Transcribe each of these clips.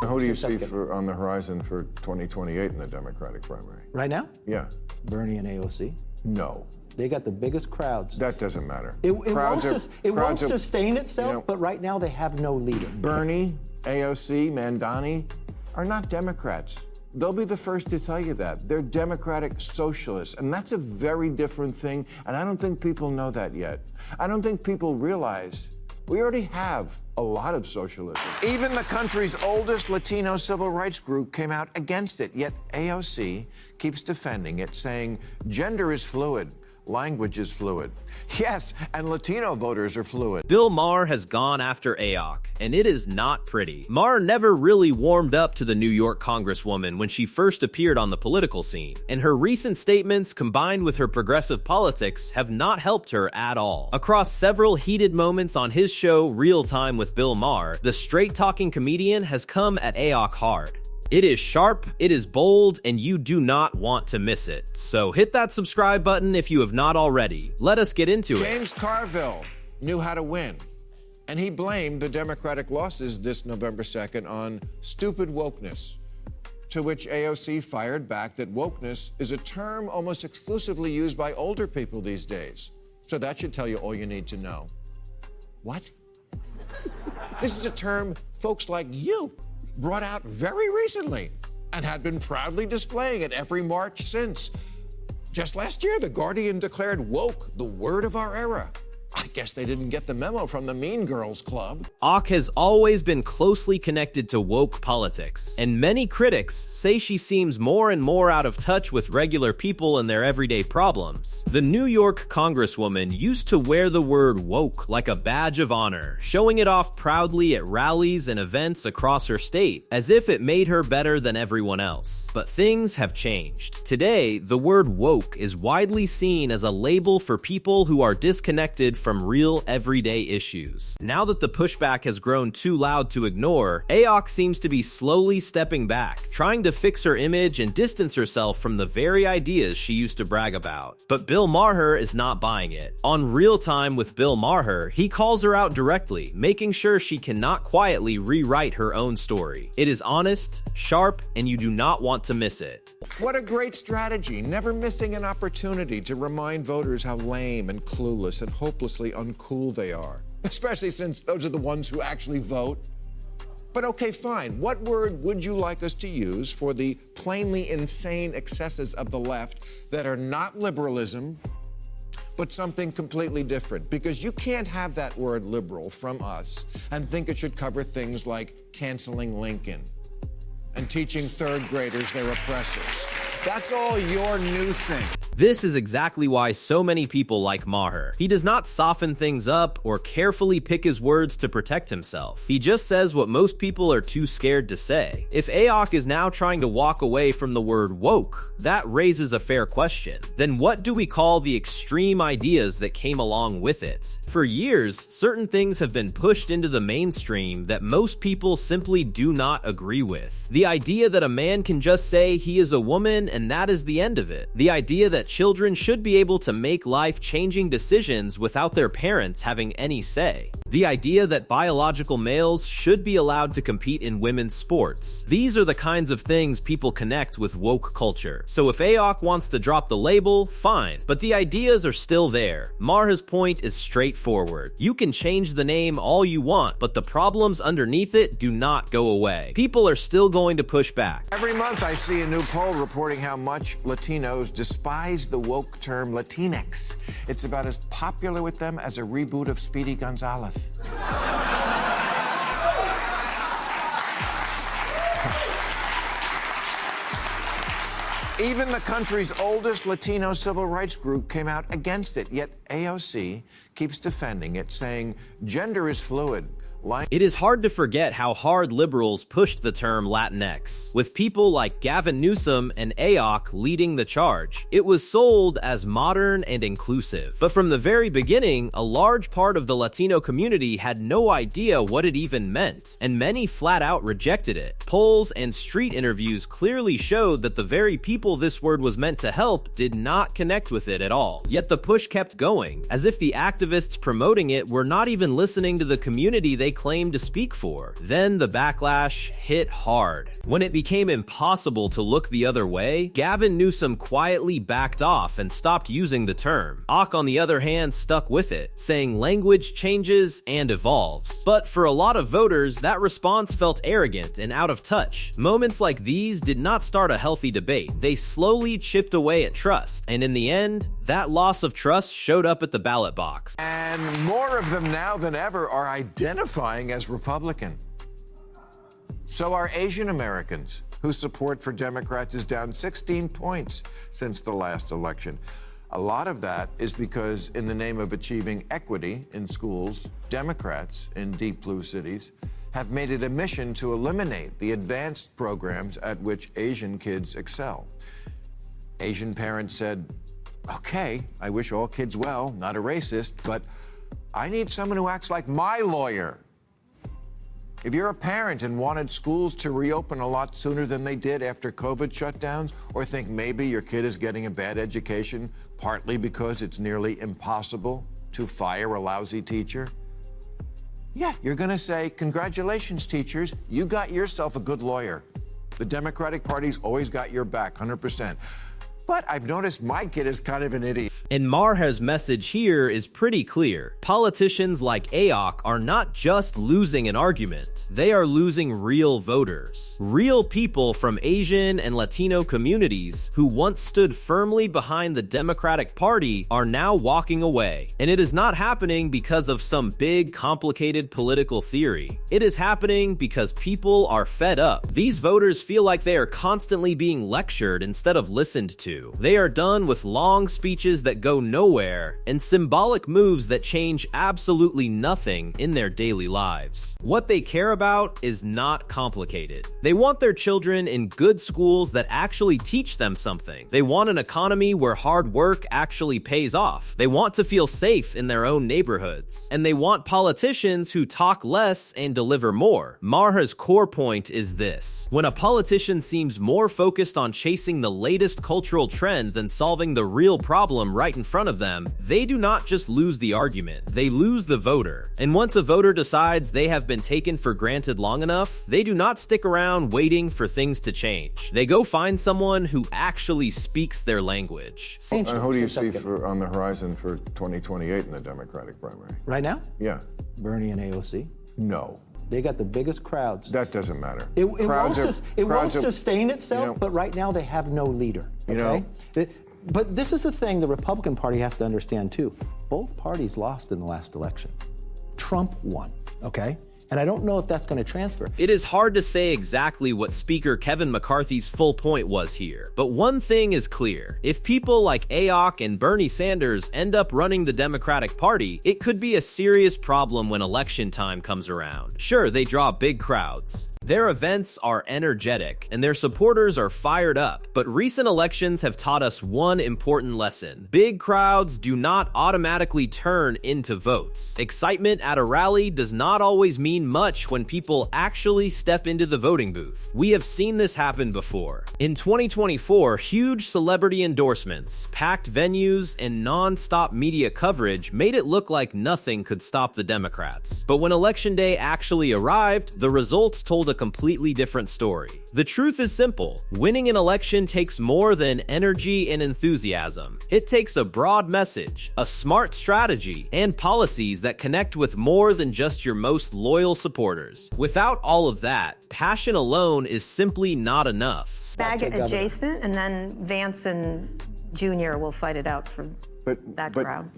Who do you see on the horizon for 2028 in the Democratic primary? Right now? Yeah. Bernie and AOC. No. They got the biggest crowds. That doesn't matter. It won't sustain itself, but right now they have no leader. Bernie, AOC, Mandani are not Democrats. They'll be the first to tell you that. They're democratic socialists, and that's a very different thing, and I don't think people know that yet. I don't think people realize we already have a lot of socialism. Even the country's oldest Latino civil rights group came out against it, yet AOC keeps defending it, saying gender is fluid. Language is fluid. Yes, and Latino voters are fluid. Bill Maher has gone after AOC, and it is not pretty. Maher never really warmed up to the New York Congresswoman when she first appeared on the political scene, and her recent statements combined with her progressive politics have not helped her at all. Across several heated moments on his show Real Time with Bill Maher, the straight-talking comedian has come at AOC hard. It is sharp, it is bold, and you do not want to miss it. So hit that subscribe button if you have not already. Let us get into it. James Carville knew how to win, and he blamed the Democratic losses this November 2nd on stupid wokeness, to which AOC fired back that wokeness is a term almost exclusively used by older people these days. So that should tell you all you need to know. What? This is a term folks like you brought out very recently and had been proudly displaying at every march since. Just last year, The Guardian declared woke the word of our era. I guess they didn't get the memo from the Mean Girls Club. AOC has always been closely connected to woke politics, and many critics say she seems more and more out of touch with regular people and their everyday problems. The New York Congresswoman used to wear the word woke like a badge of honor, showing it off proudly at rallies and events across her state, as if it made her better than everyone else. But things have changed. Today, the word woke is widely seen as a label for people who are disconnected from real everyday issues. Now that the pushback has grown too loud to ignore, AOC seems to be slowly stepping back, trying to fix her image and distance herself from the very ideas she used to brag about. But Bill Maher is not buying it. On Real Time with Bill Maher, he calls her out directly, making sure she cannot quietly rewrite her own story. It is honest, sharp, and you do not want to miss it. What a great strategy, never missing an opportunity to remind voters how lame and clueless and hopelessly uncool they are, especially since those are the ones who actually vote. But okay, fine. What word would you like us to use for the plainly insane excesses of the left that are not liberalism, but something completely different? Because you can't have that word liberal from us and think it should cover things like canceling Lincoln and teaching third graders their oppressors. That's all your new thing. This is exactly why so many people like Maher. He does not soften things up or carefully pick his words to protect himself. He just says what most people are too scared to say. If AOC is now trying to walk away from the word woke, that raises a fair question. Then what do we call the extreme ideas that came along with it? For years, certain things have been pushed into the mainstream that most people simply do not agree with. The idea that a man can just say he is a woman and that is the end of it. The idea that children should be able to make life-changing decisions without their parents having any say. The idea that biological males should be allowed to compete in women's sports. These are the kinds of things people connect with woke culture. So if AOC wants to drop the label, fine, but the ideas are still there. Maher's point is straightforward. You can change the name all you want, but the problems underneath it do not go away. People are still going to push back. Every month I see a new poll reporting how much Latinos despise the woke term Latinx. It's about as popular with them as a reboot of Speedy Gonzales. Even the country's oldest Latino civil rights group came out against it, yet AOC keeps defending it, saying gender is fluid. It is hard to forget how hard liberals pushed the term Latinx, with people like Gavin Newsom and AOC leading the charge. It was sold as modern and inclusive. But from the very beginning, a large part of the Latino community had no idea what it even meant, and many flat out rejected it. Polls and street interviews clearly showed that the very people this word was meant to help did not connect with it at all. Yet the push kept going, as if the activists promoting it were not even listening to the community they claim to speak for. Then the backlash hit hard. When it became impossible to look the other way, Gavin Newsom quietly backed off and stopped using the term. Ock, on the other hand, stuck with it, saying language changes and evolves. But for a lot of voters, that response felt arrogant and out of touch. Moments like these did not start a healthy debate. They slowly chipped away at trust, and in the end, that loss of trust showed up at the ballot box. And more of them now than ever are identifying as Republican. So are Asian Americans, whose support for Democrats is down 16 points since the last election. A lot of that is because, in the name of achieving equity in schools, Democrats in deep blue cities have made it a mission to eliminate the advanced programs at which Asian kids excel. Asian parents said, okay, I wish all kids well, not a racist, but I need someone who acts like my lawyer. If you're a parent and wanted schools to reopen a lot sooner than they did after COVID shutdowns, or think maybe your kid is getting a bad education, partly because it's nearly impossible to fire a lousy teacher, yeah, you're going to say, congratulations, teachers, you got yourself a good lawyer. The Democratic Party's always got your back, 100%. But I've noticed my kid is kind of an idiot. And Maher's message here is pretty clear. Politicians like AOC are not just losing an argument, they are losing real voters. Real people from Asian and Latino communities who once stood firmly behind the Democratic Party are now walking away. And it is not happening because of some big, complicated political theory. It is happening because people are fed up. These voters feel like they are constantly being lectured instead of listened to. They are done with long speeches that go nowhere and symbolic moves that change absolutely nothing in their daily lives. What they care about is not complicated. They want their children in good schools that actually teach them something. They want an economy where hard work actually pays off. They want to feel safe in their own neighborhoods. And they want politicians who talk less and deliver more. Maher's core point is this: when a politician seems more focused on chasing the latest cultural trend than solving the real problem right in front of them, they do not just lose the argument, they lose the voter. And once a voter decides they have been taken for granted long enough, they do not stick around waiting for things to change. They go find someone who actually speaks their language. And who do you see on the horizon for 2028 in the Democratic primary? Right now? Yeah. Bernie and AOC. No. They got the biggest crowds. That doesn't matter. It won't sustain itself, but right now they have no leader. Okay? But this is the thing the Republican Party has to understand too. Both parties lost in the last election. Trump won, okay? And I don't know if that's going to transfer. It is hard to say exactly what Speaker Kevin McCarthy's full point was here, but one thing is clear. If people like AOC and Bernie Sanders end up running the Democratic Party, it could be a serious problem when election time comes around. Sure, they draw big crowds. Their events are energetic, and their supporters are fired up. But recent elections have taught us one important lesson. Big crowds do not automatically turn into votes. Excitement at a rally does not always mean much when people actually step into the voting booth. We have seen this happen before. In 2024, huge celebrity endorsements, packed venues, and non-stop media coverage made it look like nothing could stop the Democrats. But when Election Day actually arrived, the results told a completely different story. The truth is simple. Winning an election takes more than energy and enthusiasm. It takes a broad message, a smart strategy, and policies that connect with more than just your most loyal supporters. Without all of that, passion alone is simply not enough. Bag it adjacent, and then Vance and Jr. will fight it out for that crowd.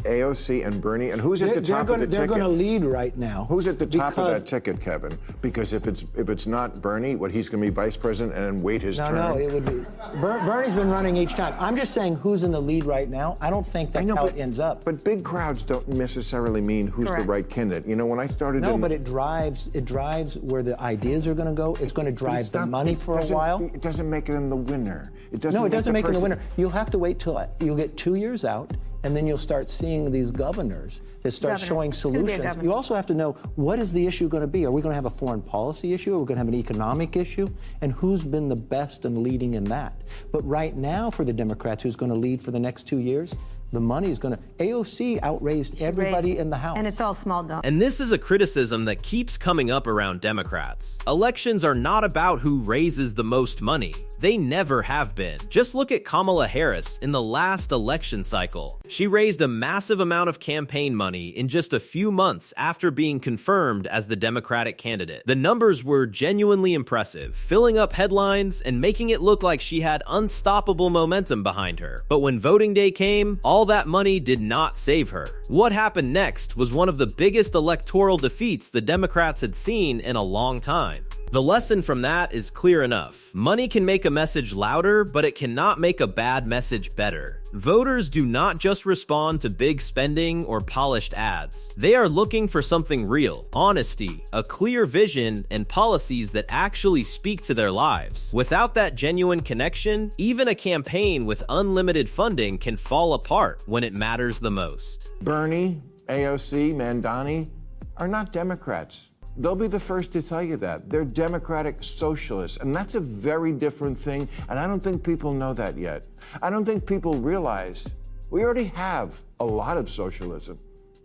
AOC and Bernie, and who's at the top of the ticket? They're going to lead right now. Who's at the top of that ticket, Kevin? Because if it's not Bernie, he's going to be vice president and then wait his turn? No, it would be. Bernie's been running each time. I'm just saying who's in the lead right now. I don't think that's how it ends up. But big crowds don't necessarily mean who's the right candidate. You know, when I started but it drives where the ideas are going to go. It's going to drive the money for a while. It doesn't make them the winner. It doesn't make them the winner. You'll have to wait till you'll get 2 years out. and then you'll start seeing these governors that start showing solutions. You also have to know, what is the issue going to be? Are we going to have a foreign policy issue? Are we going to have an economic issue? And who's been the best in leading in that? But right now, for the Democrats, who's going to lead for the next 2 years? The money is going to... AOC outraised everybody in the House. And it's all small dollars. And this is a criticism that keeps coming up around Democrats. Elections are not about who raises the most money. They never have been. Just look at Kamala Harris in the last election cycle. She raised a massive amount of campaign money in just a few months after being confirmed as the Democratic candidate. The numbers were genuinely impressive, filling up headlines and making it look like she had unstoppable momentum behind her. But when voting day came, all that money did not save her. What happened next was one of the biggest electoral defeats the Democrats had seen in a long time. The lesson from that is clear enough. Money can make a message louder, but it cannot make a bad message better. Voters do not just respond to big spending or polished ads. They are looking for something real, honesty, a clear vision, and policies that actually speak to their lives. Without that genuine connection, even a campaign with unlimited funding can fall apart when it matters the most. Bernie, AOC, Mandani are not Democrats. They'll be the first to tell you that. They're democratic socialists, and that's a very different thing, and I don't think people know that yet. I don't think people realize we already have a lot of socialism.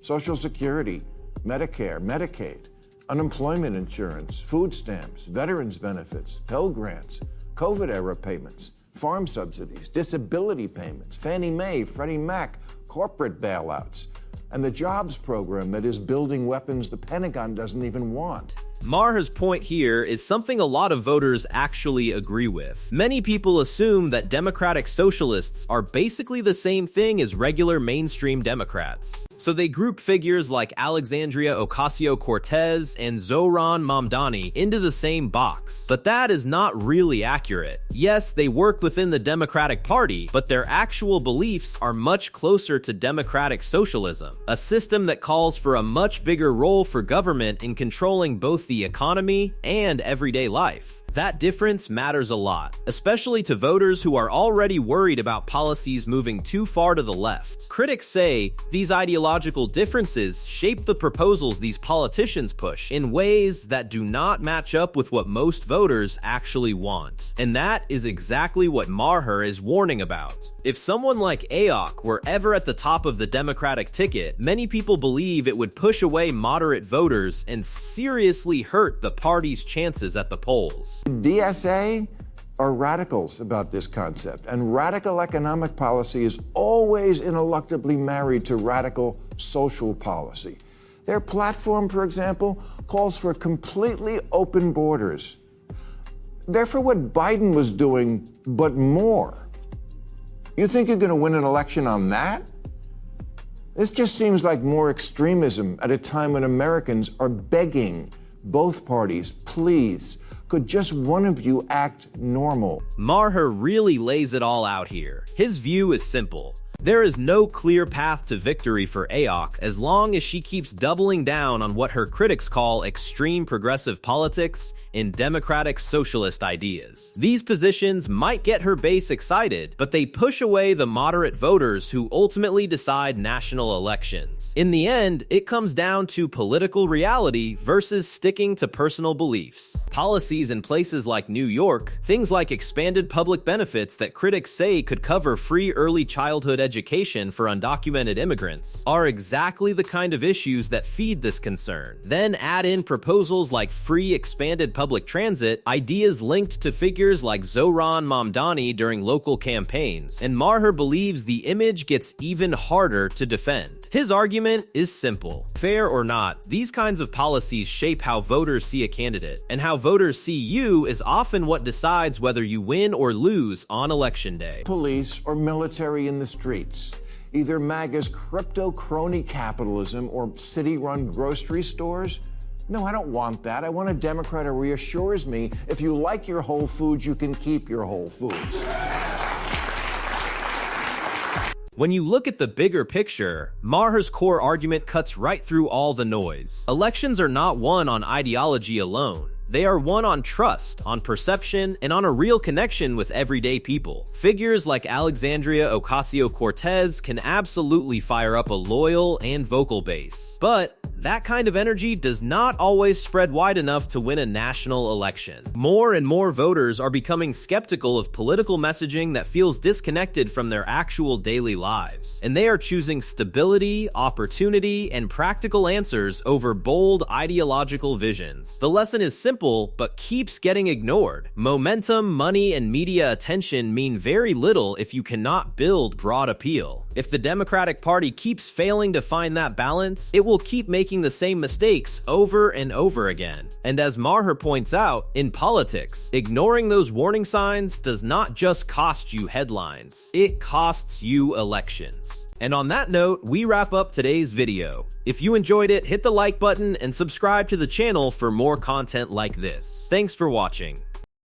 Social Security, Medicare, Medicaid, unemployment insurance, food stamps, veterans benefits, Pell Grants, COVID-era payments, farm subsidies, disability payments, Fannie Mae, Freddie Mac, corporate bailouts, and the jobs program that is building weapons the Pentagon doesn't even want. Maher's point here is something a lot of voters actually agree with. Many people assume that democratic socialists are basically the same thing as regular mainstream Democrats. So they group figures like Alexandria Ocasio-Cortez and Zohran Mamdani into the same box. But that is not really accurate. Yes, they work within the Democratic Party, but their actual beliefs are much closer to democratic socialism, a system that calls for a much bigger role for government in controlling both the economy and everyday life. That difference matters a lot, especially to voters who are already worried about policies moving too far to the left. Critics say these ideological differences shape the proposals these politicians push in ways that do not match up with what most voters actually want. And that is exactly what Maher is warning about. If someone like AOC were ever at the top of the Democratic ticket, many people believe it would push away moderate voters and seriously hurt the party's chances at the polls. DSA are radicals about this concept, and radical economic policy is always ineluctably married to radical social policy. Their platform, for example, calls for completely open borders. They're for what Biden was doing, but more. You think you're going to win an election on that? This just seems like more extremism at a time when Americans are begging both parties, please, could just one of you act normal? Maher really lays it all out here. His view is simple. There is no clear path to victory for AOC as long as she keeps doubling down on what her critics call extreme progressive politics and democratic socialist ideas. These positions might get her base excited, but they push away the moderate voters who ultimately decide national elections. In the end, it comes down to political reality versus sticking to personal beliefs. Policies in places like New York, things like expanded public benefits that critics say could cover free early childhood education for undocumented immigrants, are exactly the kind of issues that feed this concern. Then add in proposals like free expanded public transit, ideas linked to figures like Zohran Mamdani during local campaigns, and Maher believes the image gets even harder to defend. His argument is simple. Fair or not, these kinds of policies shape how voters see a candidate, and how voters see you is often what decides whether you win or lose on election day. Police or military in the streets. Either MAGA's crypto crony capitalism or city-run grocery stores. No, I don't want that. I want a Democrat who reassures me if you like your Whole Foods, you can keep your Whole Foods. When you look at the bigger picture, Maher's core argument cuts right through all the noise. Elections are not won on ideology alone. They are won on trust, on perception, and on a real connection with everyday people. Figures like Alexandria Ocasio-Cortez can absolutely fire up a loyal and vocal base. But that kind of energy does not always spread wide enough to win a national election. More and more voters are becoming skeptical of political messaging that feels disconnected from their actual daily lives. And they are choosing stability, opportunity, and practical answers over bold ideological visions. The lesson is simple, but keeps getting ignored. Momentum, money, and media attention mean very little if you cannot build broad appeal. If the Democratic Party keeps failing to find that balance, it will keep making the same mistakes over and over again. And as Maher points out, in politics, ignoring those warning signs does not just cost you headlines, it costs you elections. And on that note, we wrap up today's video. If you enjoyed it, hit the like button and subscribe to the channel for more content like this. Thanks for watching.